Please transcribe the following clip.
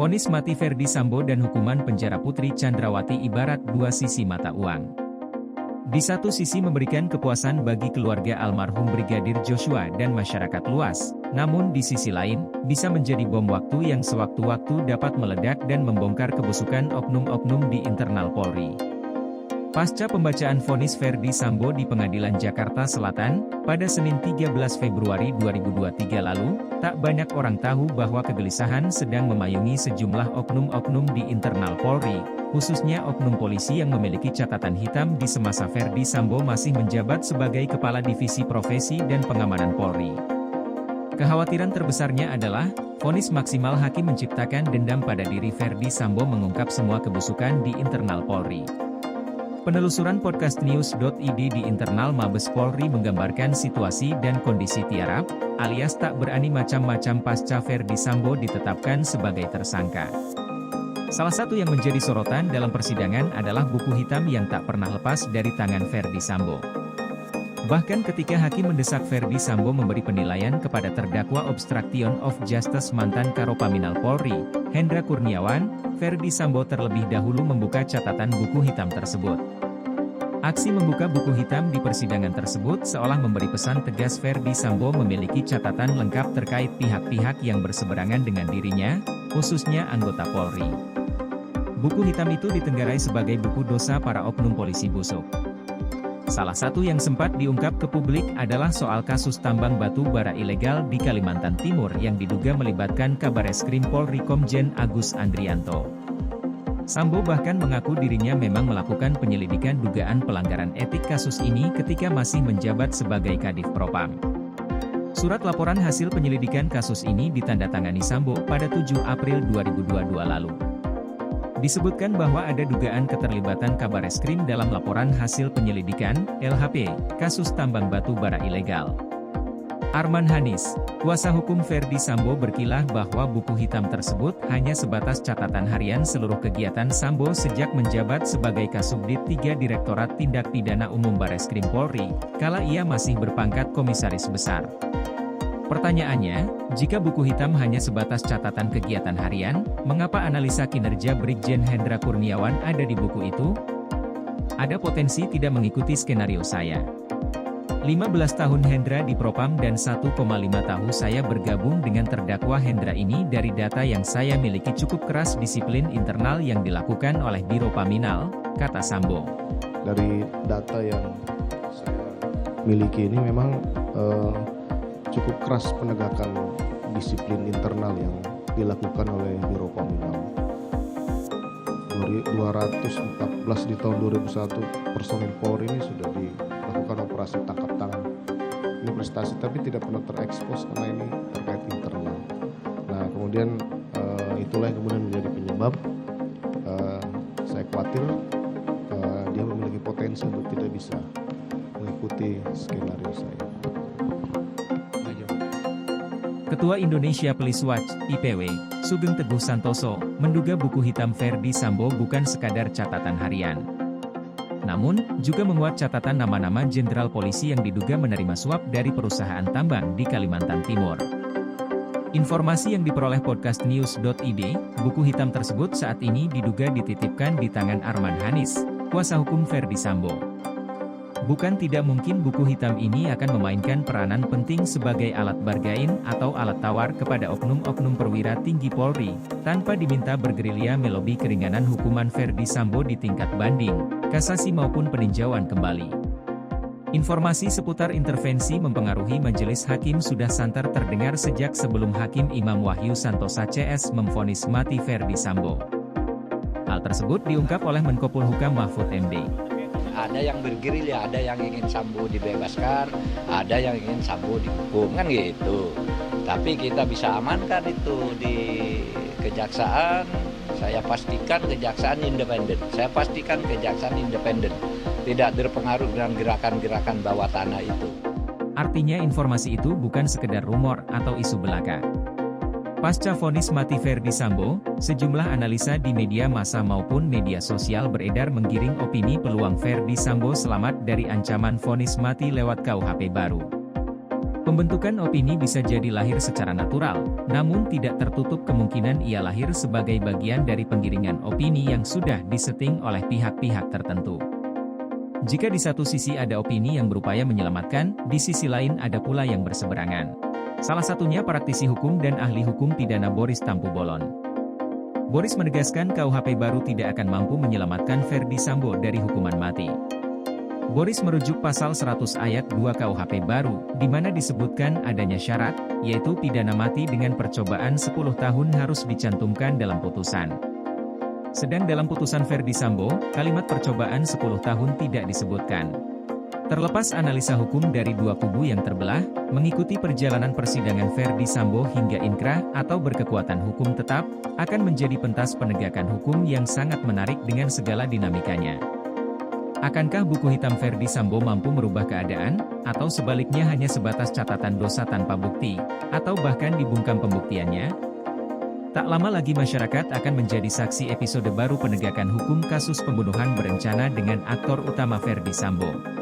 Vonis mati Ferdy Sambo dan hukuman penjara Putri Chandrawati ibarat dua sisi mata uang. Di satu sisi memberikan kepuasan bagi keluarga almarhum Brigadir Joshua dan masyarakat luas, namun di sisi lain, bisa menjadi bom waktu yang sewaktu-waktu dapat meledak dan membongkar kebusukan oknum-oknum di internal Polri. Pasca pembacaan vonis Ferdy Sambo di Pengadilan Jakarta Selatan, pada Senin 13 Februari 2023 lalu, tak banyak orang tahu bahwa kegelisahan sedang memayungi sejumlah oknum-oknum di internal Polri, khususnya oknum polisi yang memiliki catatan hitam di semasa Ferdy Sambo masih menjabat sebagai Kepala Divisi Profesi dan Pengamanan Polri. Kekhawatiran terbesarnya adalah, vonis maksimal hakim menciptakan dendam pada diri Ferdy Sambo mengungkap semua kebusukan di internal Polri. Penelusuran podcastnews.id di internal Mabes Polri menggambarkan situasi dan kondisi tiarap, alias tak berani macam-macam pasca Ferdy Sambo ditetapkan sebagai tersangka. Salah satu yang menjadi sorotan dalam persidangan adalah buku hitam yang tak pernah lepas dari tangan Ferdy Sambo. Bahkan ketika hakim mendesak Ferdy Sambo memberi penilaian kepada terdakwa obstruction of justice mantan Karopaminal Polri, Hendra Kurniawan, Ferdy Sambo terlebih dahulu membuka catatan buku hitam tersebut. Aksi membuka buku hitam di persidangan tersebut seolah memberi pesan tegas Ferdy Sambo memiliki catatan lengkap terkait pihak-pihak yang berseberangan dengan dirinya, khususnya anggota Polri. Buku hitam itu ditenggarai sebagai buku dosa para oknum polisi busuk. Salah satu yang sempat diungkap ke publik adalah soal kasus tambang batu bara ilegal di Kalimantan Timur yang diduga melibatkan Kabareskrim Polri Komjen Agus Andrianto. Sambo bahkan mengaku dirinya memang melakukan penyelidikan dugaan pelanggaran etik kasus ini ketika masih menjabat sebagai Kadif Propam. Surat laporan hasil penyelidikan kasus ini ditandatangani Sambo pada 7 April 2022 lalu. Disebutkan bahwa ada dugaan keterlibatan Kabareskrim dalam laporan hasil penyelidikan, LHP, kasus tambang batu bara ilegal. Arman Hanis, kuasa hukum Ferdy Sambo berkilah bahwa buku hitam tersebut hanya sebatas catatan harian seluruh kegiatan Sambo sejak menjabat sebagai Kasubdit 3 Direktorat Tindak Pidana Umum Bareskrim Polri, kala ia masih berpangkat Komisaris Besar. Pertanyaannya, jika buku hitam hanya sebatas catatan kegiatan harian, mengapa analisa kinerja Brigjen Hendra Kurniawan ada di buku itu? Ada potensi tidak mengikuti skenario saya. 15 tahun Hendra di Propam dan 1,5 tahun saya bergabung dengan terdakwa Hendra ini dari data yang saya miliki cukup keras disiplin internal yang dilakukan oleh Biro Paminal, kata Sambo. Dari data yang saya miliki ini memang cukup keras penegakan disiplin internal yang dilakukan oleh Biro Paminal. 214 di tahun 2001 personil Polri ini sudah dilakukan operasi tangkap tangan. Ini prestasi tapi tidak pernah terekspos karena ini terkait internal. Nah kemudian itulah yang kemudian menjadi penyebab saya khawatir dia memiliki potensi untuk tidak bisa mengikuti skenario saya. Ketua Indonesia Police Watch, IPW, Sugeng Teguh Santoso, menduga buku hitam Ferdy Sambo bukan sekadar catatan harian. Namun, juga memuat catatan nama-nama jenderal polisi yang diduga menerima suap dari perusahaan tambang di Kalimantan Timur. Informasi yang diperoleh podcastnews.id, buku hitam tersebut saat ini diduga dititipkan di tangan Arman Hanis, kuasa hukum Ferdy Sambo. Bukan tidak mungkin buku hitam ini akan memainkan peranan penting sebagai alat bargain atau alat tawar kepada oknum-oknum perwira tinggi Polri, tanpa diminta bergerilya melobi keringanan hukuman Ferdy Sambo di tingkat banding, kasasi maupun peninjauan kembali. Informasi seputar intervensi mempengaruhi majelis hakim sudah santer terdengar sejak sebelum Hakim Imam Wahyu Santosa CS memvonis mati Ferdy Sambo. Hal tersebut diungkap oleh Menko Polhukam Mahfud MD. Ada yang bergerilya, ada yang ingin Sambo dibebaskan, ada yang ingin Sambo dihukum, kan gitu. Tapi kita bisa amankan itu di kejaksaan. Saya pastikan kejaksaan independen. Saya pastikan kejaksaan independen. Tidak terpengaruh dengan gerakan-gerakan bawah tanah itu. Artinya informasi itu bukan sekedar rumor atau isu belaka. Pasca vonis mati Ferdy Sambo, sejumlah analisa di media massa maupun media sosial beredar menggiring opini peluang Ferdy Sambo selamat dari ancaman vonis mati lewat KUHP baru. Pembentukan opini bisa jadi lahir secara natural, namun tidak tertutup kemungkinan ia lahir sebagai bagian dari penggiringan opini yang sudah disetting oleh pihak-pihak tertentu. Jika di satu sisi ada opini yang berupaya menyelamatkan, di sisi lain ada pula yang berseberangan. Salah satunya praktisi hukum dan ahli hukum pidana Boris Tampubolon. Boris menegaskan KUHP baru tidak akan mampu menyelamatkan Ferdy Sambo dari hukuman mati. Boris merujuk pasal 100 ayat 2 KUHP baru, di mana disebutkan adanya syarat, yaitu pidana mati dengan percobaan 10 tahun harus dicantumkan dalam putusan. Sedang dalam putusan Ferdy Sambo, kalimat percobaan 10 tahun tidak disebutkan. Terlepas analisa hukum dari dua kubu yang terbelah, mengikuti perjalanan persidangan Ferdy Sambo hingga inkrah atau berkekuatan hukum tetap, akan menjadi pentas penegakan hukum yang sangat menarik dengan segala dinamikanya. Akankah buku hitam Ferdy Sambo mampu merubah keadaan, atau sebaliknya hanya sebatas catatan dosa tanpa bukti, atau bahkan dibungkam pembuktiannya? Tak lama lagi masyarakat akan menjadi saksi episode baru penegakan hukum kasus pembunuhan berencana dengan aktor utama Ferdy Sambo.